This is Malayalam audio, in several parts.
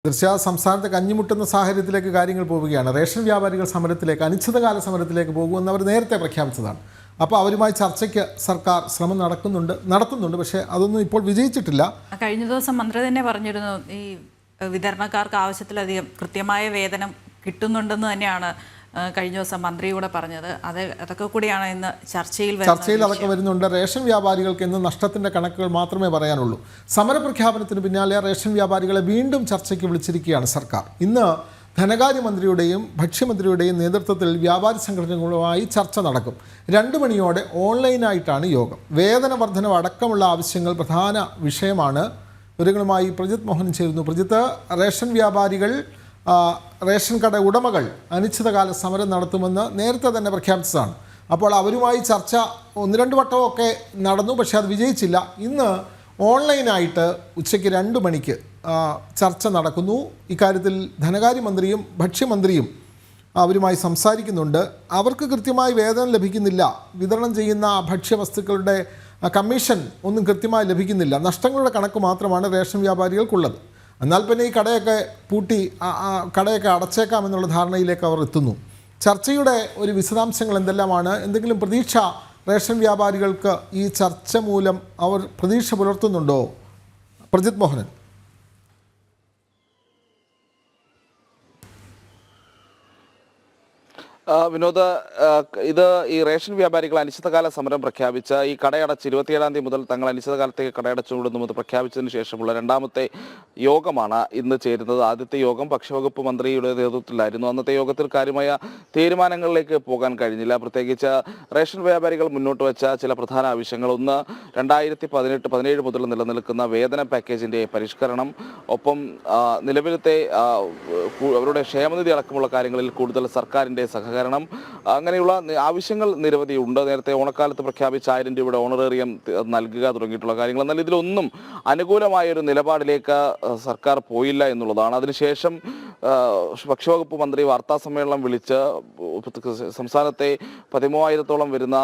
തീർച്ചയായും സംസ്ഥാനത്ത് കഞ്ഞിമുട്ടുന്ന സാഹചര്യത്തിലേക്ക് കാര്യങ്ങൾ പോവുകയാണ്. റേഷൻ വ്യാപാരികൾ സമരത്തിലേക്ക്, അനിശ്ചിതകാല സമരത്തിലേക്ക് പോകുമെന്ന് അവർ നേരത്തെ പ്രഖ്യാപിച്ചതാണ്. അപ്പോൾ അവരുമായി ചർച്ചയ്ക്ക് സർക്കാർ ശ്രമം നടത്തുന്നുണ്ട്. പക്ഷേ അതൊന്നും ഇപ്പോൾ വിജയിച്ചിട്ടില്ല. കഴിഞ്ഞ ദിവസം മന്ത്രി തന്നെ പറഞ്ഞിരുന്നു, ഈ വിതരണക്കാർക്ക് ആവശ്യത്തിലധികം കൃത്യമായ വേതനം കിട്ടുന്നുണ്ടെന്ന് തന്നെയാണ് കഴിഞ്ഞ ദിവസം മന്ത്രി കൂടെ പറഞ്ഞത്. അതൊക്കെ കൂടിയാണ് ഇന്ന് ചർച്ചയിൽ അതൊക്കെ വരുന്നുണ്ട്. റേഷൻ വ്യാപാരികൾക്ക് ഇന്ന് നഷ്ടത്തിൻ്റെ കണക്കുകൾ മാത്രമേ പറയാനുള്ളൂ. സമരപ്രഖ്യാപനത്തിന് പിന്നാലെ റേഷൻ വ്യാപാരികളെ വീണ്ടും ചർച്ചയ്ക്ക് വിളിച്ചിരിക്കുകയാണ് സർക്കാർ. ഇന്ന് ധനകാര്യമന്ത്രിയുടെയും ഭക്ഷ്യമന്ത്രിയുടെയും നേതൃത്വത്തിൽ വ്യാപാരി സംഘടനകളുമായി ചർച്ച നടക്കും. 2 മണിയോടെ ഓൺലൈനായിട്ടാണ് യോഗം. വേതന വർധനവ് അടക്കമുള്ള ആവശ്യങ്ങൾ പ്രധാന വിഷയമാണ്. വിവരങ്ങളുമായി പ്രജിത് മോഹൻ ചേരുന്നു. പ്രജിത്ത്, റേഷൻ വ്യാപാരികൾ, റേഷൻ കട ഉടമകൾ അനിശ്ചിതകാല സമരം നടത്തുമെന്ന് നേരത്തെ തന്നെ പ്രഖ്യാപിച്ചതാണ്. അപ്പോൾ അവരുമായി ചർച്ച 1-2 വട്ടമൊക്കെ നടന്നു, പക്ഷേ അത് വിജയിച്ചില്ല. ഇന്ന് ഓൺലൈനായിട്ട് ഉച്ചയ്ക്ക് 2 മണിക്ക് ചർച്ച നടക്കുന്നു. ഇക്കാര്യത്തിൽ ധനകാര്യമന്ത്രിയും ഭക്ഷ്യമന്ത്രിയും അവരുമായി സംസാരിക്കുന്നുണ്ട്. അവർക്ക് കൃത്യമായി വേതനം ലഭിക്കുന്നില്ല. വിതരണം ചെയ്യുന്ന ഭക്ഷ്യവസ്തുക്കളുടെ കമ്മീഷൻ ഒന്നും കൃത്യമായി ലഭിക്കുന്നില്ല. നഷ്ടങ്ങളുടെ കണക്ക് മാത്രമാണ് റേഷൻ വ്യാപാരികൾക്കുള്ളത്. എന്നാൽ പിന്നെ ഈ കടയൊക്കെ പൂട്ടി, കടയൊക്കെ അടച്ചേക്കാമെന്നുള്ള ധാരണയിലേക്ക് അവർ എത്തുന്നു. ചർച്ചയുടെ ഒരു വിശദാംശങ്ങൾ എന്തെല്ലാമാണ്? എന്തെങ്കിലും പ്രതീക്ഷ റേഷൻ വ്യാപാരികൾക്ക് ഈ ചർച്ച മൂലം അവർ പ്രതീക്ഷ പുലർത്തുന്നുണ്ടോ? പ്രജിത് മോഹനൻ. വിനോദ്, ഇത് ഈ റേഷൻ വ്യാപാരികൾ അനിശ്ചിതകാല സമരം പ്രഖ്യാപിച്ച ഈ കടയടച്ച് 27-ാം തീയതി മുതൽ തങ്ങൾ അനിശ്ചിതകാലത്തേക്ക് കടയടച്ചുകൊണ്ടുവന്ന് പ്രഖ്യാപിച്ചതിന് ശേഷമുള്ള 2ാമത്തെ യോഗമാണ് ഇന്ന് ചേരുന്നത്. ആദ്യത്തെ യോഗം ഭക്ഷ്യവകുപ്പ് മന്ത്രിയുടെ നേതൃത്വത്തിലായിരുന്നു. അന്നത്തെ യോഗത്തിൽ കാര്യമായ തീരുമാനങ്ങളിലേക്ക് പോകാൻ കഴിഞ്ഞില്ല. പ്രത്യേകിച്ച് റേഷൻ വ്യാപാരികൾ മുന്നോട്ട് വെച്ച ചില പ്രധാന ആവശ്യങ്ങൾ: ഒന്ന്, 2018-17 മുതൽ നിലനിൽക്കുന്ന വേതന പാക്കേജിൻ്റെ പരിഷ്കരണം, ഒപ്പം നിലവിലത്തെ അവരുടെ ക്ഷേമനിധി അടക്കമുള്ള കാര്യങ്ങളിൽ കൂടുതൽ സർക്കാരിൻ്റെ സഹകരണം, അങ്ങനെയുള്ള ആവശ്യങ്ങൾ നിരവധിയുണ്ട്. നേരത്തെ ഓണക്കാലത്ത് പ്രഖ്യാപിച്ച 1000 രൂപയുടെ ഓണറേറിയം നൽകുക തുടങ്ങിയിട്ടുള്ള കാര്യങ്ങൾ. എന്നാൽ ഇതിലൊന്നും അനുകൂലമായൊരു നിലപാടിലേക്ക് സർക്കാർ പോയില്ല എന്നുള്ളതാണ്. അതിനുശേഷം ഭക്ഷ്യവകുപ്പ് മന്ത്രി വാർത്താ സമ്മേളനം വിളിച്ച് സംസ്ഥാനത്തെ 13,000-ഓളം വരുന്ന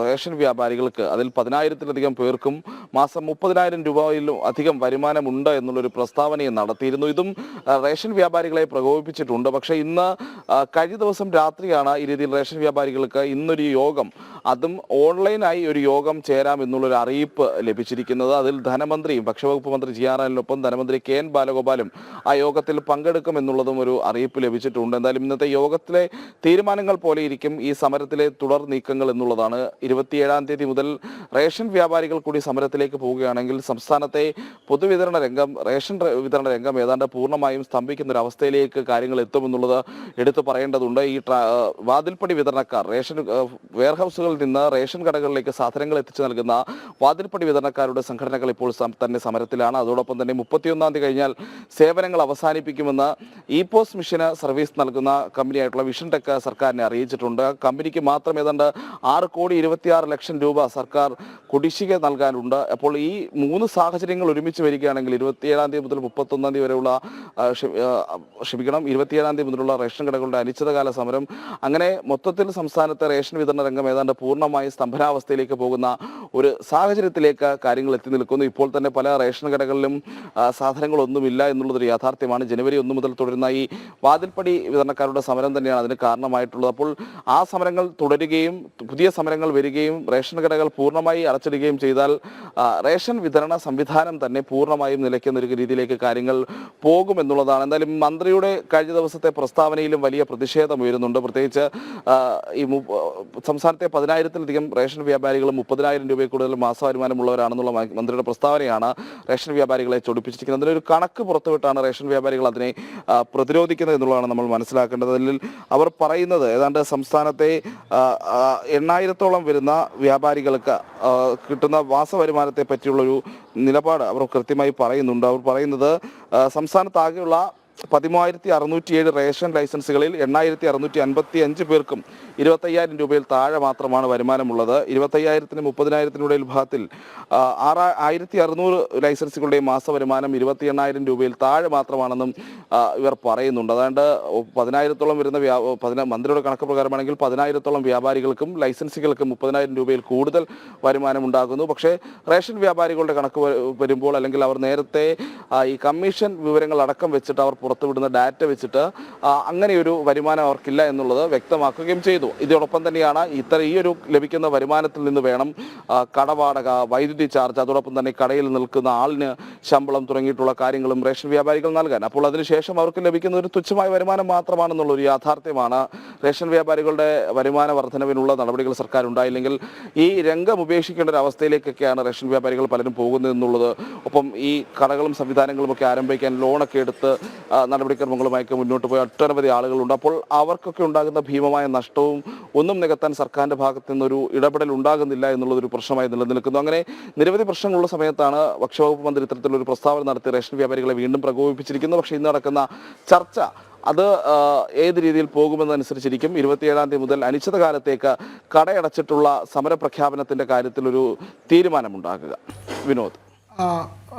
റേഷൻ വ്യാപാരികൾക്ക്, അതിൽ 10,000-ലധികം പേർക്കും മാസം 30,000 രൂപയിലും അധികം വരുമാനമുണ്ട് എന്നുള്ളൊരു പ്രസ്താവനയും നടത്തിയിരുന്നു. ഇതും റേഷൻ വ്യാപാരികളെ പ്രകോപിപ്പിച്ചിട്ടുണ്ട്. പക്ഷേ ഇന്ന് കഴിഞ്ഞ ദിവസം രാത്രിയാണ് ഈ രീതിയിൽ റേഷൻ വ്യാപാരികൾക്ക് ഇന്നൊരു യോഗം, അതും ഓൺലൈനായി ഒരു യോഗം ചേരാം എന്നുള്ളൊരു അറിയിപ്പ് ലഭിച്ചിരിക്കുന്നത്. അതിൽ ധനമന്ത്രിയും ഭക്ഷ്യവകുപ്പ് മന്ത്രി GR ധനമന്ത്രി KN ബാലഗോപാലും ആ യോഗത്തിൽ പങ്കെടുക്കും എന്നുള്ളതും ഒരു അറിയിപ്പ് ലഭിച്ചിട്ടുണ്ട്. എന്തായാലും ഇന്നത്തെ യോഗത്തിലെ തീരുമാനങ്ങൾ പോലെ ഇരിക്കും ഈ സമരത്തിലെ തുടർ നീക്കങ്ങൾ എന്നുള്ളതാണ്. 27-ാം തീയതി മുതൽ റേഷൻ വ്യാപാരികൾ കൂടി സമരത്തിലേക്ക് പോവുകയാണെങ്കിൽ സംസ്ഥാനത്തെ പൊതുവിതരണ രംഗം, റേഷൻ വിതരണ രംഗം ഏതാണ്ട് പൂർണ്ണമായും സ്തംഭിക്കുന്ന ഒരു അവസ്ഥയിലേക്ക് കാര്യങ്ങൾ എത്തുമെന്നുള്ളത് എടുത്തു പറയേണ്ടതുണ്ട്. ഈ വാതിൽപ്പടി വിതരണക്കാർ, റേഷൻ വെയർഹൗസുകളിൽ നിന്ന് റേഷൻ കടകളിലേക്ക് സാധനങ്ങൾ എത്തിച്ചു നൽകുന്ന വാതിൽപ്പടി വിതരണക്കാരുടെ സംഘടനകൾ ഇപ്പോൾ തന്നെ സമരത്തിലാണ്. അതോടൊപ്പം തന്നെ 31-ാം തീയതി കഴിഞ്ഞാൽ സേവനങ്ങൾ അവസാനിപ്പിക്കുമെന്ന് ഇ-പോസ് മിഷന് സർവീസ് നൽകുന്ന കമ്പനിയായിട്ടുള്ള വിഷൻ ടെക് സർക്കാരിനെ അറിയിച്ചിട്ടുണ്ട്. കമ്പനിക്ക് മാത്രം ഏതാണ്ട് 6,26,00,000 രൂപ സർക്കാർ കുടിശ്ശിക നൽകാനുണ്ട്. അപ്പോൾ ഈ 3 സാഹചര്യങ്ങൾ ഒരുമിച്ച് വരികയാണെങ്കിൽ 27-ാം തീയതി മുതൽ 31-ാം തീയതി വരെയുള്ള 27-ാം തീയതി മുതലുള്ള റേഷൻ കടകളുടെ അനിശ്ചിതകാല സമരം, അങ്ങനെ മൊത്തത്തിൽ സംസ്ഥാനത്തെ റേഷൻ വിതരണ രംഗം ഏതാണ്ട് പൂർണ്ണമായി സ്തംഭനാവസ്ഥയിലേക്ക് പോകുന്ന ഒരു സാഹചര്യത്തിലേക്ക് കാര്യങ്ങൾ എത്തി നിൽക്കുന്നു. ഇപ്പോൾ തന്നെ പല റേഷൻ കടകളിലും സാധനങ്ങളൊന്നുമില്ല എന്നുള്ളതൊരു യാഥാർത്ഥ്യമാണ്. ജനുവരി 1 മുതൽ തുടരുന്ന ഈ വാതിൽപ്പടി വിതരണക്കാരുടെ സമരം തന്നെയാണ് അതിന് കാരണമായിട്ടുള്ളത്. അപ്പോൾ ആ സമരങ്ങൾ തുടരുകയും പുതിയ സമരങ്ങൾ വരികയും റേഷൻ കടകൾ പൂർണ്ണമായി അടച്ചിടുകയും ചെയ്താൽ റേഷൻ വിതരണ സംവിധാനം തന്നെ പൂർണ്ണമായും നിലയ്ക്കുന്ന ഒരു രീതിയിലേക്ക് കാര്യങ്ങൾ പോകുമെന്നുള്ളതാണ്. എന്തായാലും മന്ത്രിയുടെ കഴിഞ്ഞ ദിവസത്തെ പ്രസ്താവനയിലും വലിയ പ്രതിഷേധം ഉയരുന്നുണ്ട്. പ്രത്യേകിച്ച് ഈ സംസ്ഥാനത്തെ 10,000-ലധികം റേഷൻ വ്യാപാരികളും 30,000 രൂപയിൽ കൂടുതൽ മാസവരുമാനമുള്ളവരാണെന്നുള്ള മന്ത്രിയുടെ പ്രസ്താവനയാണ് റേഷൻ വ്യാപാരികളെ ചൊടിപ്പിച്ചിരിക്കുന്നത്. അതിനൊരു കണക്ക് പുറത്തുവിട്ടാണ് റേഷൻ വ്യാപാരികൾ അതിനെ പ്രതിരോധിക്കുന്നത് എന്നുള്ളതാണ് നമ്മൾ മനസ്സിലാക്കേണ്ടത്. അതിൽ അവർ പറയുന്നത് ഏതാണ്ട് സംസ്ഥാനത്തെ 8,000-ഓളം വരുന്ന വ്യാപാരികൾക്ക് കിട്ടുന്ന മാസവരുമാനത്തെ പറ്റിയുള്ളൊരു നിലപാട് അവർ കൃത്യമായി പറയുന്നുണ്ട്. അവർ പറയുന്നത് സംസ്ഥാനത്താകെയുള്ള 13,607 റേഷൻ ലൈസൻസുകളിൽ 8,655 പേർക്കും 25,000 രൂപയിൽ താഴെ മാത്രമാണ് വരുമാനമുള്ളത്. 25,000-നും 30,000-നും വിഭാഗത്തിൽ 1,600 ലൈസൻസുകളുടെ മാസ വരുമാനം 28,000 രൂപയിൽ താഴെ മാത്രമാണെന്നും ഇവർ പറയുന്നുണ്ട്. അതാണ്ട് 10,000-ഓളം വരുന്ന മന്ത്രിയുടെ കണക്ക് പ്രകാരമാണെങ്കിൽ 10,000-ഓളം വ്യാപാരികൾക്കും ലൈസൻസുകൾക്കും 30,000 രൂപയിൽ കൂടുതൽ വരുമാനം ഉണ്ടാകുന്നു. പക്ഷേ റേഷൻ വ്യാപാരികളുടെ കണക്ക് വരുമ്പോൾ, അല്ലെങ്കിൽ അവർ നേരത്തെ ഈ കമ്മീഷൻ വിവരങ്ങൾ അടക്കം വെച്ചിട്ട് അവർ പുറത്തുവിടുന്ന ഡാറ്റ വെച്ചിട്ട് അങ്ങനെയൊരു വരുമാനം അവർക്കില്ല എന്നുള്ളത് വ്യക്തമാക്കുകയും ചെയ്തു. ഇതോടൊപ്പം തന്നെയാണ് ഈ ഒരു ലഭിക്കുന്ന വരുമാനത്തിൽ നിന്ന് വേണം കടവാടക, വൈദ്യുതി ചാർജ്, അതോടൊപ്പം തന്നെ കടയിൽ നിൽക്കുന്ന ആളിന് ശമ്പളം തുടങ്ങിയിട്ടുള്ള കാര്യങ്ങളും റേഷൻ വ്യാപാരികൾ നൽകാൻ. അപ്പോൾ അതിനുശേഷം അവർക്ക് ലഭിക്കുന്ന ഒരു തുച്ഛമായ വരുമാനം മാത്രമാണെന്നുള്ളൊരു യാഥാർത്ഥ്യമാണ്. റേഷൻ വ്യാപാരികളുടെ വരുമാന വർധനവിനുള്ള നടപടികൾ സർക്കാർ ഉണ്ടായില്ലെങ്കിൽ ഈ രംഗം ഉപേക്ഷിക്കേണ്ട ഒരു അവസ്ഥയിലേക്കൊക്കെയാണ് റേഷൻ വ്യാപാരികൾ പലരും പോകുന്നത് എന്നുള്ളത്. ഒപ്പം ഈ കടകളും സംവിധാനങ്ങളും ഒക്കെ ആരംഭിക്കാൻ ലോണൊക്കെ എടുത്ത് നടപടിക്രമങ്ങളുമായൊക്കെ മുന്നോട്ട് പോയ ഒട്ടനവധി ആളുകളുണ്ട്. അപ്പോൾ അവർക്കൊക്കെ ഉണ്ടാകുന്ന ഭീമമായ നഷ്ടവും ഒന്നും നികത്താൻ സർക്കാരിൻ്റെ ഭാഗത്തു നിന്നൊരു ഇടപെടൽ ഉണ്ടാകുന്നില്ല എന്നുള്ളതൊരു പ്രശ്നമായി നിലനിൽക്കുന്നു. അങ്ങനെ നിരവധി പ്രശ്നങ്ങളുള്ള സമയത്താണ് ഭക്ഷ്യവകുപ്പ് മന്ത്രി ഇത്തരത്തിലൊരു പ്രസ്താവന നടത്തി റേഷൻ വ്യാപാരികളെ വീണ്ടും പ്രകോപിപ്പിച്ചിരിക്കുന്നത്. പക്ഷേ ഇന്ന് നടക്കുന്ന ചർച്ച അത് ഏത് രീതിയിൽ പോകുമെന്നനുസരിച്ചിരിക്കും. 27-ാം തീയതി മുതൽ അനിശ്ചിതകാലത്തേക്ക് കടയടച്ചിട്ടുള്ള സമരപ്രഖ്യാപനത്തിൻ്റെ കാര്യത്തിലൊരു തീരുമാനമുണ്ടാകുക. വിനോദ്.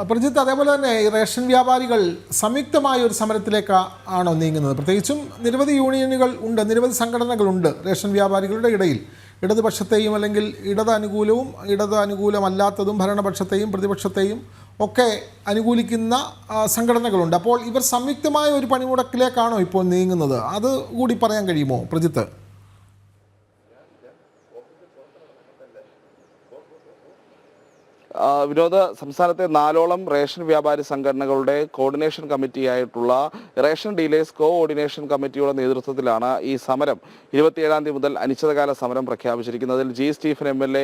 പ്രജിത്ത്, അതേപോലെ തന്നെ ഈ റേഷൻ വ്യാപാരികൾ സംയുക്തമായ ഒരു സമരത്തിലേക്ക് ആണോ നീങ്ങുന്നത്? പ്രത്യേകിച്ചും നിരവധി യൂണിയനുകൾ ഉണ്ട്, നിരവധി സംഘടനകളുണ്ട് റേഷൻ വ്യാപാരികളുടെ ഇടയിൽ. ഇടതുപക്ഷത്തെയും അല്ലെങ്കിൽ ഇടത് അനുകൂലമല്ലാത്തതും ഭരണപക്ഷത്തെയും പ്രതിപക്ഷത്തെയും ഒക്കെ അനുകൂലിക്കുന്ന സംഘടനകളുണ്ട്. അപ്പോൾ ഇവർ സംയുക്തമായ ഒരു പണിമുടക്കിലേക്കാണോ ഇപ്പോൾ നീങ്ങുന്നത്? അത് കൂടി പറയാൻ കഴിയുമോ പ്രജിത്ത്? വിനോദ, സംസ്ഥാനത്തെ 4ഓളം റേഷൻ വ്യാപാരി സംഘടനകളുടെ കോർഡിനേഷൻ കമ്മിറ്റിയായിട്ടുള്ള റേഷൻ ഡീലേഴ്സ് കോഓർഡിനേഷൻ കമ്മിറ്റിയുടെ നേതൃത്വത്തിലാണ് ഈ സമരം 27-ാം തീയതി മുതൽ അനിശ്ചിതകാല സമരം പ്രഖ്യാപിച്ചിരിക്കുന്നത്. അതിൽ G Stephen MLA,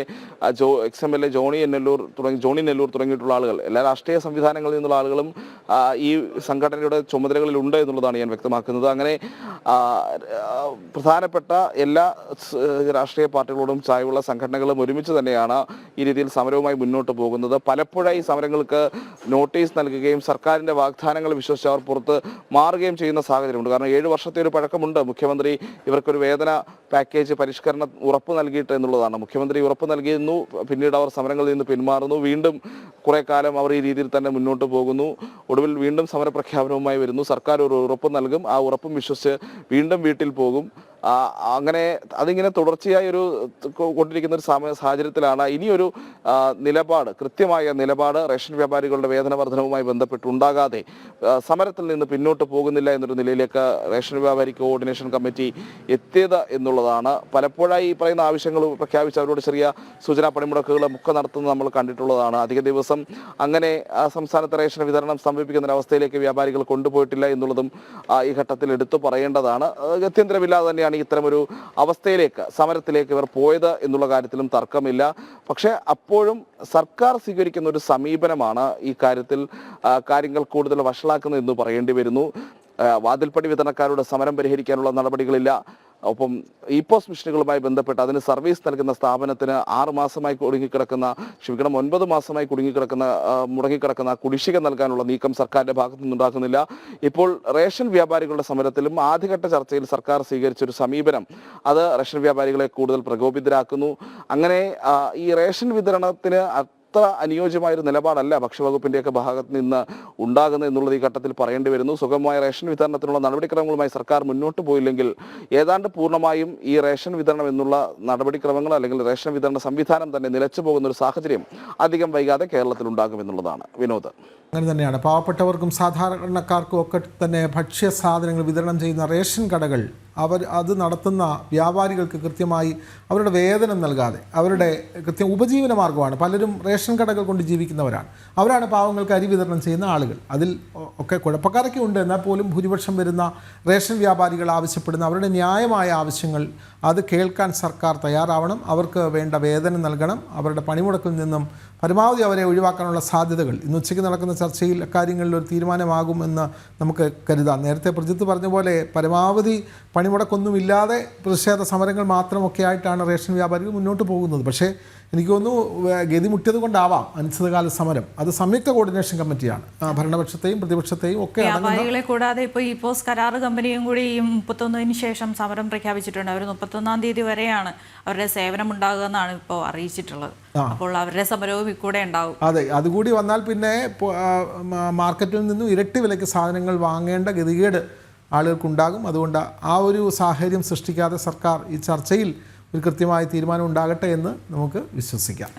ex-MLA Johny Nellore തുടങ്ങിയിട്ടുള്ള ആളുകൾ, എല്ലാ രാഷ്ട്രീയ സംവിധാനങ്ങളിൽ നിന്നുള്ള ആളുകളും ഈ സംഘടനയുടെ ചുമതലകളിലുണ്ട് എന്നുള്ളതാണ് ഞാൻ വ്യക്തമാക്കുന്നത്. അങ്ങനെ പ്രധാനപ്പെട്ട എല്ലാ രാഷ്ട്രീയ പാർട്ടികളോടും ചായവുള്ള സംഘടനകളും ഒരുമിച്ച് തന്നെയാണ് ഈ രീതിയിൽ സമരവുമായി മുന്നോട്ട് പോകുന്നത്. പലപ്പോഴായി സമരങ്ങൾക്ക് നോട്ടീസ് നൽകുകയും സർക്കാരിൻ്റെ വാഗ്ദാനങ്ങൾ വിശ്വസിച്ച് അവർ പുറത്ത് മാറുകയും ചെയ്യുന്ന സാഹചര്യമുണ്ട്. കാരണം 7 വർഷത്തെ ഒരു പഴക്കമുണ്ട്. മുഖ്യമന്ത്രി ഇവർക്കൊരു വേതന പാക്കേജ് പരിഷ്കരണം ഉറപ്പ് നൽകിയിട്ട് എന്നുള്ളതാണ്. മുഖ്യമന്ത്രി ഉറപ്പ് നൽകിയിരുന്നു, പിന്നീട് അവർ സമരങ്ങളിൽ നിന്ന് പിന്മാറുന്നു, വീണ്ടും കുറേ കാലം അവർ ഈ രീതിയിൽ തന്നെ മുന്നോട്ട് പോകുന്നു. ഒടുവിൽ വീണ്ടും സമരപ്രഖ്യാപനവുമായി വരുന്നു. സർക്കാർ ഒരു ഉറപ്പ് നൽകും, ആ ഉറപ്പും വിശ്വസിച്ച് വീണ്ടും വീട്ടിൽ പോകും. അങ്ങനെ അതിങ്ങനെ തുടർച്ചയായി കൊണ്ടിരിക്കുന്ന ഒരു സാഹചര്യത്തിലാണ് ഇനിയൊരു കൃത്യമായ നിലപാട് റേഷൻ വ്യാപാരികളുടെ വേതന വർധനവുമായി ബന്ധപ്പെട്ടുണ്ടാകാതെ സമരത്തിൽ നിന്ന് പിന്നോട്ട് പോകുന്നില്ല എന്നൊരു നിലയിലേക്ക് റേഷൻ വ്യാപാരി കോഓർഡിനേഷൻ കമ്മിറ്റി എത്തിയത് എന്നുള്ളതാണ്. പലപ്പോഴായി ഈ പറയുന്ന ആവശ്യങ്ങൾ പ്രഖ്യാപിച്ച് അവരോട് ചെറിയ സൂചനാ പണിമുടക്കുകളും ഒക്കെ നടത്തുന്നത് നമ്മൾ കണ്ടിട്ടുള്ളതാണ്. അധിക ദിവസം അങ്ങനെ സംസ്ഥാനത്തെ റേഷൻ വിതരണം സമീപിക്കുന്ന ഒരവസ്ഥയിലേക്ക് വ്യാപാരികൾ കൊണ്ടുപോയിട്ടില്ല എന്നുള്ളതും ഈ ഘട്ടത്തിൽ എടുത്തു പറയേണ്ടതാണ്. ഗത്യന്തരമില്ലാതെ തന്നെയാണ് ഇത്തരമൊരു അവസ്ഥയിലേക്ക്, സമരത്തിലേക്ക് ഇവർ പോയത് എന്നുള്ള കാര്യത്തിലും തർക്കമില്ല. പക്ഷേ അപ്പോഴും സർക്കാർ സ്വീകരിക്കുന്ന ഒരു സമീപനമാണ് ഈ കാര്യത്തിൽ കാര്യങ്ങൾ കൂടുതൽ വഷളാക്കുന്നത് എന്ന് പറയേണ്ടി വരുന്നു. വാതിൽപ്പടി വിതരണക്കാരുടെ സമരം പരിഹരിക്കാനുള്ള നടപടികളില്ല. ഒപ്പം ഇപോസ് മിഷനുകളുമായി ബന്ധപ്പെട്ട് അതിന് സർവീസ് നൽകുന്ന സ്ഥാപനത്തിന് 9 മാസമായി മുടങ്ങിക്കിടക്കുന്ന കുടിശ്ശിക നൽകാനുള്ള നീക്കം സർക്കാരിന്റെ ഭാഗത്തു നിന്നുണ്ടാക്കുന്നില്ല. ഇപ്പോൾ റേഷൻ വ്യാപാരികളുടെ സമരത്തിലും ആദ്യഘട്ട ചർച്ചയിൽ സർക്കാർ സ്വീകരിച്ചൊരു സമീപനം അത് റേഷൻ വ്യാപാരികളെ കൂടുതൽ പ്രകോപിതരാക്കുന്നു. അങ്ങനെ ഈ റേഷൻ വിതരണത്തിന് അത്ര അനുയോജ്യമായൊരു നിലപാടല്ല ഭക്ഷ്യവകുപ്പിൻ്റെയൊക്കെ ഭാഗത്ത് നിന്ന് ഉണ്ടാകുന്നത് എന്നുള്ളത് ഈ ഘട്ടത്തിൽ പറയേണ്ടി വരുന്നു. സുഗമമായ റേഷൻ വിതരണത്തിനുള്ള നടപടിക്രമങ്ങളുമായി സർക്കാർ മുന്നോട്ട് പോയില്ലെങ്കിൽ ഏതാണ്ട് പൂർണ്ണമായും ഈ റേഷൻ വിതരണം എന്നുള്ള നടപടിക്രമങ്ങൾ അല്ലെങ്കിൽ റേഷൻ വിതരണ സംവിധാനം തന്നെ നിലച്ചു പോകുന്ന ഒരു സാഹചര്യം അധികം വൈകാതെ കേരളത്തിൽ ഉണ്ടാകുമെന്നുള്ളതാണ്. വിനോദ്. അങ്ങനെ തന്നെയാണ്. പാവപ്പെട്ടവർക്കും സാധാരണക്കാർക്കും ഒക്കെ തന്നെ ഭക്ഷ്യ സാധനങ്ങൾ വിതരണം ചെയ്യുന്ന റേഷൻ കടകൾ അത് നടത്തുന്ന വ്യാപാരികൾക്ക് കൃത്യമായി അവരുടെ വേതനം നൽകാതെ അവരുടെ കൃത്യം ഉപജീവന മാർഗ്ഗമാണ്. പലരും റേഷൻ കടകൾ കൊണ്ട് ജീവിക്കുന്നവരാണ്. അവരാണ് പാവങ്ങൾക്ക് അരി വിതരണം ചെയ്യുന്ന ആളുകൾ. അതിൽ ഒക്കെ കുഴപ്പക്കാരൊക്കെ ഉണ്ട്. എന്നാൽ പോലും ഭൂരിപക്ഷം വരുന്ന റേഷൻ വ്യാപാരികൾ ആവശ്യപ്പെടുന്ന അവരുടെ ന്യായമായ ആവശ്യങ്ങൾ അത് കേൾക്കാൻ സർക്കാർ തയ്യാറാവണം. അവർക്ക് വേണ്ട വേതനം നൽകണം. അവരുടെ പണിമുടക്കിൽ നിന്നും പരമാവധി അവരെ ഒഴിവാക്കാനുള്ള സാധ്യതകൾ ഇന്ന് ഉച്ചയ്ക്ക് നടക്കുന്ന ചർച്ചയിൽ അക്കാര്യങ്ങളിൽ ഒരു തീരുമാനമാകുമെന്ന് നമുക്ക് കരുതാം. നേരത്തെ പ്രജിത്ത് പറഞ്ഞ പോലെ പരമാവധി പണിമുടക്കൊന്നുമില്ലാതെ പ്രതിഷേധ സമരങ്ങൾ മാത്രമൊക്കെ ആയിട്ടാണ് റേഷൻ വ്യാപാരികൾ മുന്നോട്ട് പോകുന്നത്. പക്ഷേ എനിക്ക് തോന്നുന്നു ഗതി മുട്ടിയത് കൊണ്ടാവാം അനിശ്ചിതകാല സമരം. അത് സംയുക്ത കോർഡിനേഷൻ കമ്മിറ്റിയാണ്, ഭരണപക്ഷത്തെയും പ്രതിപക്ഷത്തെയും ഒക്കെ വ്യാപാരികളെ കൂടാതെ ഇപ്പോൾ ഇപ്പോസ് കരാർ കമ്പനിയും കൂടി ഈ 31-ന് ശേഷം സമരം പ്രഖ്യാപിച്ചിട്ടുണ്ട്. അവർ 31-ാം തീയതി വരെയാണ് അവരുടെ സേവനം ഉണ്ടാകുക എന്നാണ് ഇപ്പോൾ അറിയിച്ചിട്ടുള്ളത്. അപ്പോൾ അവരുടെ സമരവും ഇക്കൂടെ ഉണ്ടാവും. അതെ, അതുകൂടി വന്നാൽ പിന്നെ മാർക്കറ്റിൽ നിന്നും ഇരട്ടി വിലയ്ക്ക് സാധനങ്ങൾ വാങ്ങേണ്ട ഗതികേട് ആളുകൾക്കുണ്ടാകും. അതുകൊണ്ട് ആ ഒരു സാഹചര്യം സൃഷ്ടിക്കാതെ സർക്കാർ ഈ ചർച്ചയിൽ ഒരു കൃത്യമായ തീരുമാനം ഉണ്ടാകട്ടെ എന്ന് നമുക്ക് വിശ്വസിക്കാം.